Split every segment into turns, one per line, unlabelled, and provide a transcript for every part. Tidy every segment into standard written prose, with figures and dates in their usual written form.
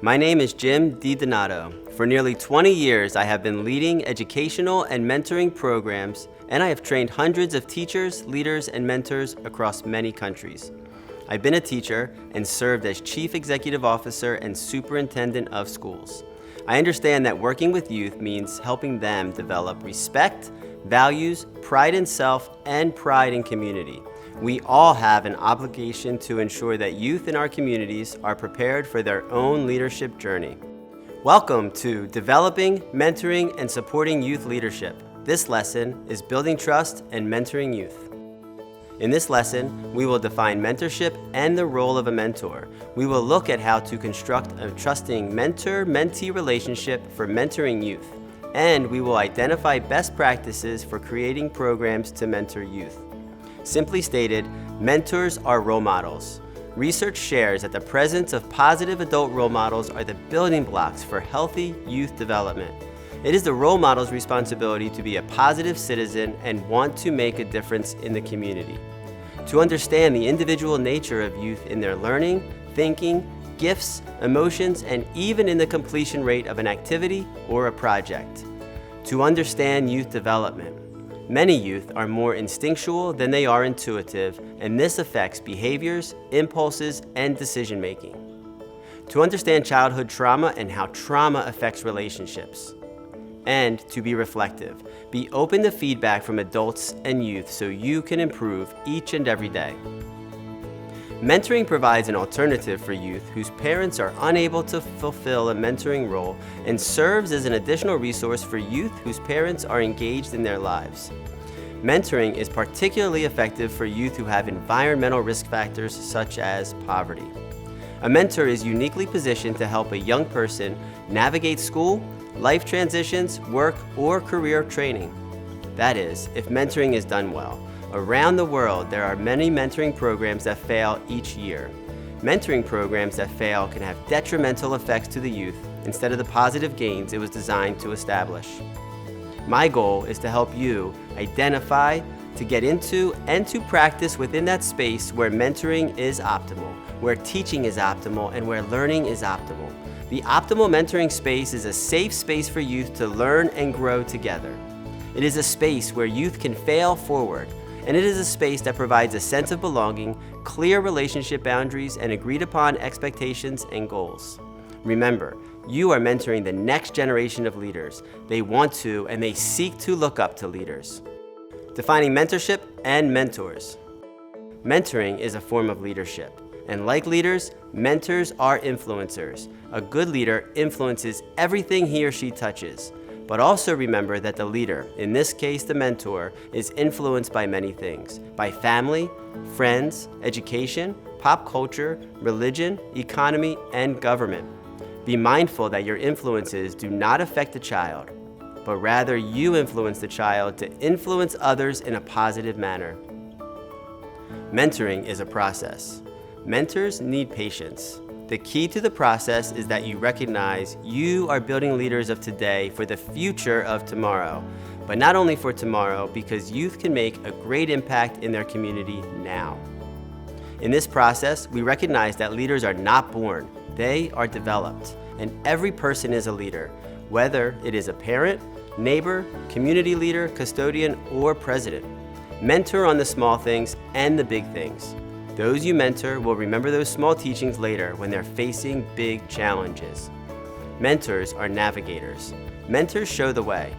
My name is Jim DiDonato. For nearly 20 years, I have been leading educational and mentoring programs, and I have trained hundreds of teachers, leaders, and mentors across many countries. I've been a teacher and served as Chief Executive Officer and Superintendent of Schools. I understand that working with youth means helping them develop respect, values, pride in self, and pride in community. We all have an obligation to ensure that youth in our communities are prepared for their own leadership journey. Welcome to Developing, Mentoring, and Supporting Youth Leadership. This lesson is Building Trust and Mentoring Youth. In this lesson, we will define mentorship and the role of a mentor. We will look at how to construct a trusting mentor-mentee relationship for mentoring youth. And we will identify best practices for creating programs to mentor youth. Simply stated, mentors are role models. Research shares that the presence of positive adult role models are the building blocks for healthy youth development. It is the role model's responsibility to be a positive citizen and want to make a difference in the community. To understand the individual nature of youth in their learning, thinking, gifts, emotions, and even in the completion rate of an activity or a project. To understand youth development. Many youth are more instinctual than they are intuitive, and this affects behaviors, impulses, and decision-making. To understand childhood trauma and how trauma affects relationships. And to be reflective. Be open to feedback from adults and youth so you can improve each and every day. Mentoring provides an alternative for youth whose parents are unable to fulfill a mentoring role and serves as an additional resource for youth whose parents are engaged in their lives. Mentoring is particularly effective for youth who have environmental risk factors such as poverty. A mentor is uniquely positioned to help a young person navigate school, life transitions, work, or career training. That is, if mentoring is done well. Around the world, there are many mentoring programs that fail each year. Mentoring programs that fail can have detrimental effects to the youth instead of the positive gains it was designed to establish. My goal is to help you identify, to get into, and to practice within that space where mentoring is optimal, where teaching is optimal, and where learning is optimal. The optimal mentoring space is a safe space for youth to learn and grow together. It is a space where youth can fail forward, and it is a space that provides a sense of belonging, clear relationship boundaries, and agreed upon expectations and goals. Remember, you are mentoring the next generation of leaders. They want to and they seek to look up to leaders. Defining mentorship and mentors. Mentoring is a form of leadership. And like leaders, mentors are influencers. A good leader influences everything he or she touches. But also remember that the leader, in this case the mentor, is influenced by many things. By family, friends, education, pop culture, religion, economy, and government. Be mindful that your influences do not affect the child, but rather you influence the child to influence others in a positive manner. Mentoring is a process. Mentors need patience. The key to the process is that you recognize you are building leaders of today for the future of tomorrow, but not only for tomorrow, because youth can make a great impact in their community now. In this process, we recognize that leaders are not born, they are developed, and every person is a leader, whether it is a parent, neighbor, community leader, custodian, or president. Mentor on the small things and the big things. Those you mentor will remember those small teachings later when they're facing big challenges. Mentors are navigators. Mentors show the way.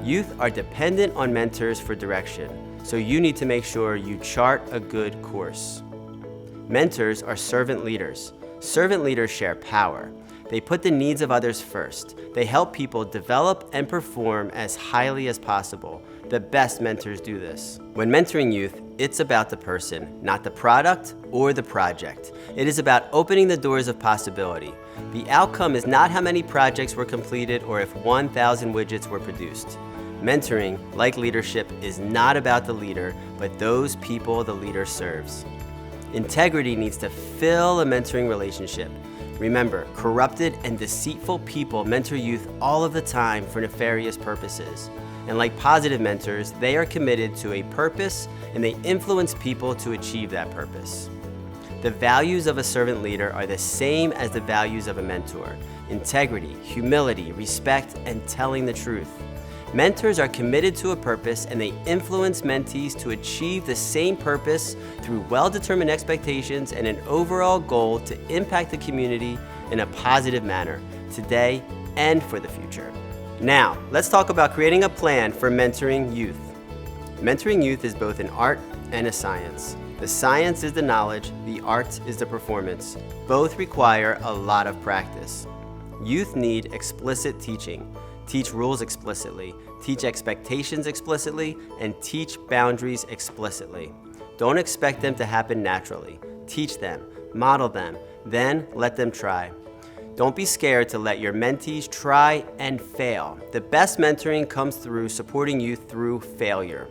Youth are dependent on mentors for direction, so you need to make sure you chart a good course. Mentors are servant leaders. Servant leaders share power. They put the needs of others first. They help people develop and perform as highly as possible. The best mentors do this. When mentoring youth, it's about the person, not the product or the project. It is about opening the doors of possibility. The outcome is not how many projects were completed or if 1,000 widgets were produced. Mentoring, like leadership, is not about the leader, but those people the leader serves. Integrity needs to fill a mentoring relationship. Remember, corrupted and deceitful people mentor youth all of the time for nefarious purposes. And like positive mentors, they are committed to a purpose and they influence people to achieve that purpose. The values of a servant leader are the same as the values of a mentor: integrity, humility, respect, and telling the truth. Mentors are committed to a purpose, and they influence mentees to achieve the same purpose through well-determined expectations and an overall goal to impact the community in a positive manner, today and for the future. Now, let's talk about creating a plan for mentoring youth. Mentoring youth is both an art and a science. The science is the knowledge, the art is the performance. Both require a lot of practice. Youth need explicit teaching. Teach rules explicitly, teach expectations explicitly, and teach boundaries explicitly. Don't expect them to happen naturally. Teach them, model them, then let them try. Don't be scared to let your mentees try and fail. The best mentoring comes through supporting youth through failure.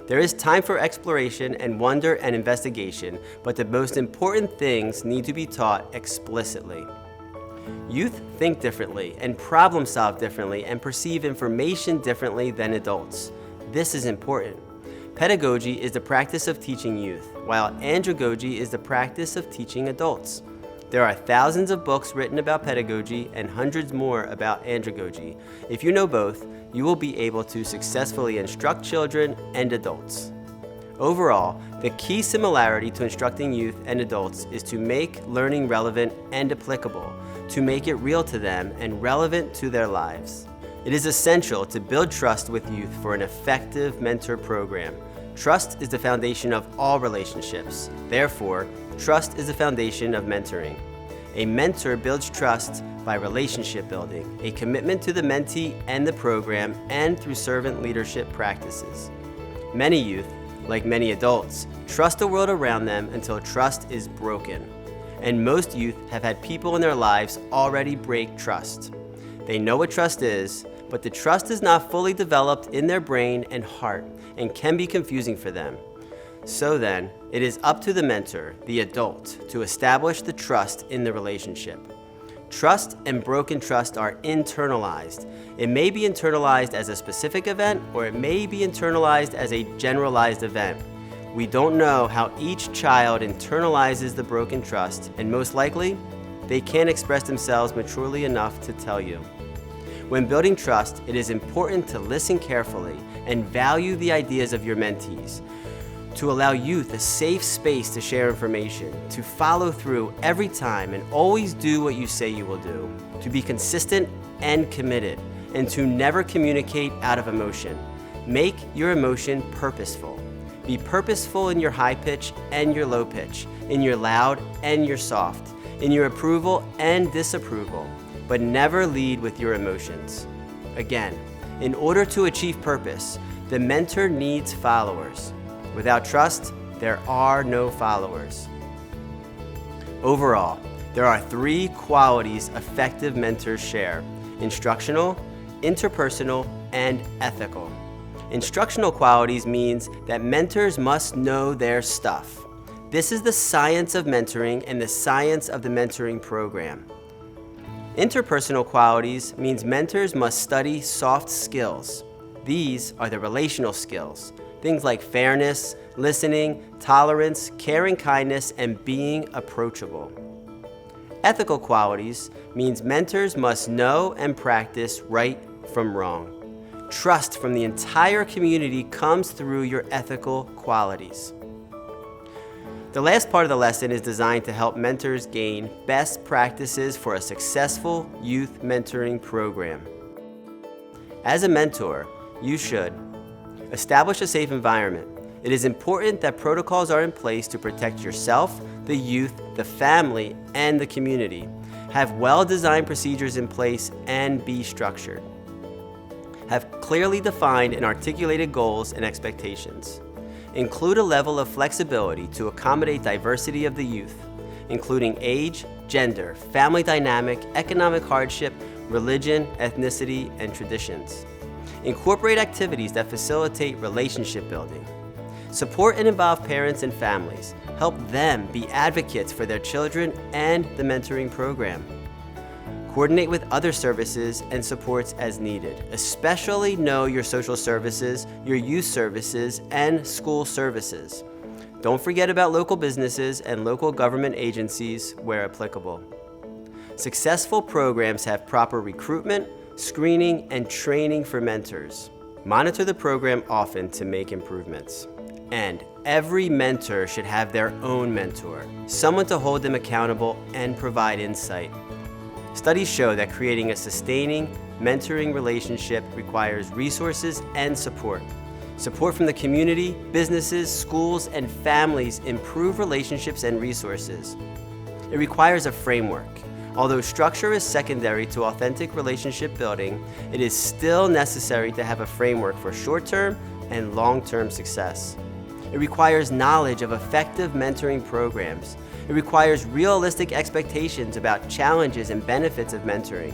There is time for exploration and wonder and investigation, but the most important things need to be taught explicitly. Youth think differently and problem solve differently and perceive information differently than adults. This is important. Pedagogy is the practice of teaching youth, while andragogy is the practice of teaching adults. There are thousands of books written about pedagogy and hundreds more about andragogy. If you know both, you will be able to successfully instruct children and adults. Overall, the key similarity to instructing youth and adults is to make learning relevant and applicable, to make it real to them and relevant to their lives. It is essential to build trust with youth for an effective mentor program. Trust is the foundation of all relationships. Therefore, trust is the foundation of mentoring. A mentor builds trust by relationship building, a commitment to the mentee and the program, and through servant leadership practices. Many youth, like many adults, trust the world around them until trust is broken. And most youth have had people in their lives already break trust. They know what trust is, but the trust is not fully developed in their brain and heart and can be confusing for them. So then, it is up to the mentor, the adult, to establish the trust in the relationship. Trust and broken trust are internalized. It may be internalized as a specific event, or it may be internalized as a generalized event. We don't know how each child internalizes the broken trust, and most likely, they can't express themselves maturely enough to tell you. When building trust, it is important to listen carefully and value the ideas of your mentees, to allow youth a safe space to share information, to follow through every time and always do what you say you will do, to be consistent and committed, and to never communicate out of emotion. Make your emotion purposeful. Be purposeful in your high pitch and your low pitch, in your loud and your soft, in your approval and disapproval, but never lead with your emotions. Again, in order to achieve purpose, the mentor needs followers. Without trust, there are no followers. Overall, there are 3 qualities effective mentors share: instructional, interpersonal, and ethical. Instructional qualities means that mentors must know their stuff. This is the science of mentoring and the science of the mentoring program. Interpersonal qualities means mentors must study soft skills. These are the relational skills, things like fairness, listening, tolerance, caring kindness, and being approachable. Ethical qualities means mentors must know and practice right from wrong. Trust from the entire community comes through your ethical qualities. The last part of the lesson is designed to help mentors gain best practices for a successful youth mentoring program. As a mentor, you should establish a safe environment. It is important that protocols are in place to protect yourself, the youth, the family, and the community. Have well-designed procedures in place and be structured. Have clearly defined and articulated goals and expectations. Include a level of flexibility to accommodate diversity of the youth, including age, gender, family dynamic, economic hardship, religion, ethnicity, and traditions. Incorporate activities that facilitate relationship building. Support and involve parents and families. Help them be advocates for their children and the mentoring program. Coordinate with other services and supports as needed. Especially know your social services, your youth services, and school services. Don't forget about local businesses and local government agencies where applicable. Successful programs have proper recruitment, screening, and training for mentors. Monitor the program often to make improvements. And every mentor should have their own mentor, someone to hold them accountable and provide insight. Studies show that creating a sustaining, mentoring relationship requires resources and support. Support from the community, businesses, schools, and families improve relationships and resources. It requires a framework. Although structure is secondary to authentic relationship building, it is still necessary to have a framework for short-term and long-term success. It requires knowledge of effective mentoring programs. It requires realistic expectations about challenges and benefits of mentoring.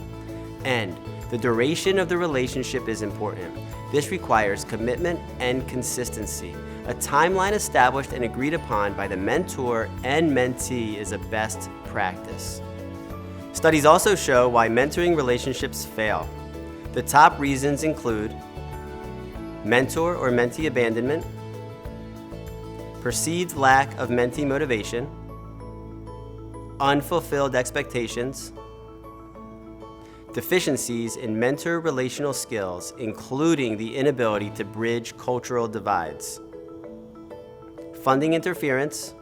And the duration of the relationship is important. This requires commitment and consistency. A timeline established and agreed upon by the mentor and mentee is a best practice. Studies also show why mentoring relationships fail. The top reasons include mentor or mentee abandonment, perceived lack of mentee motivation, unfulfilled expectations, deficiencies in mentor relational skills, including the inability to bridge cultural divides, funding interference,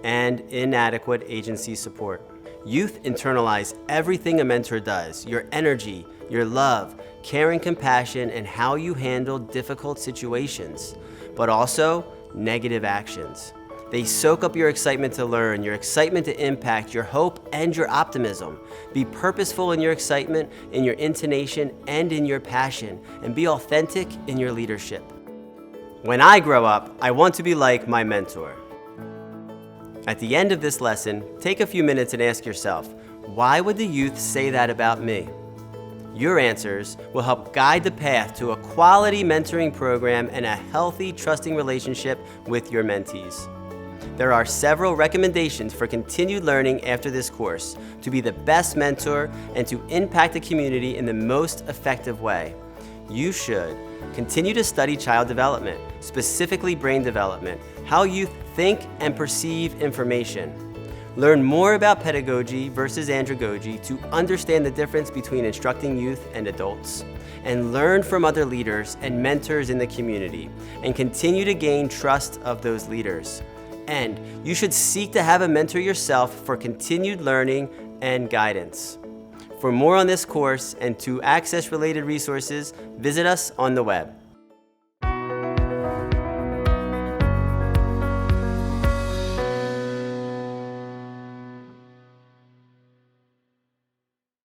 and inadequate agency support. Youth internalize everything a mentor does: your energy, your love, care and compassion, and how you handle difficult situations, but also negative actions. They soak up your excitement to learn, your excitement to impact, your hope, and your optimism. Be purposeful in your excitement, in your intonation, and in your passion, and be authentic in your leadership. When I grow up, I want to be like my mentor. At the end of this lesson, take a few minutes and ask yourself, why would the youth say that about me? Your answers will help guide the path to a quality mentoring program and a healthy, trusting relationship with your mentees. There are several recommendations for continued learning after this course to be the best mentor and to impact the community in the most effective way. You should continue to study child development, specifically brain development, how youth think and perceive information. Learn more about pedagogy versus andragogy to understand the difference between instructing youth and adults. And learn from other leaders and mentors in the community, and continue to gain trust of those leaders. And you should seek to have a mentor yourself for continued learning and guidance. For more on this course and to access related resources, visit us on the web.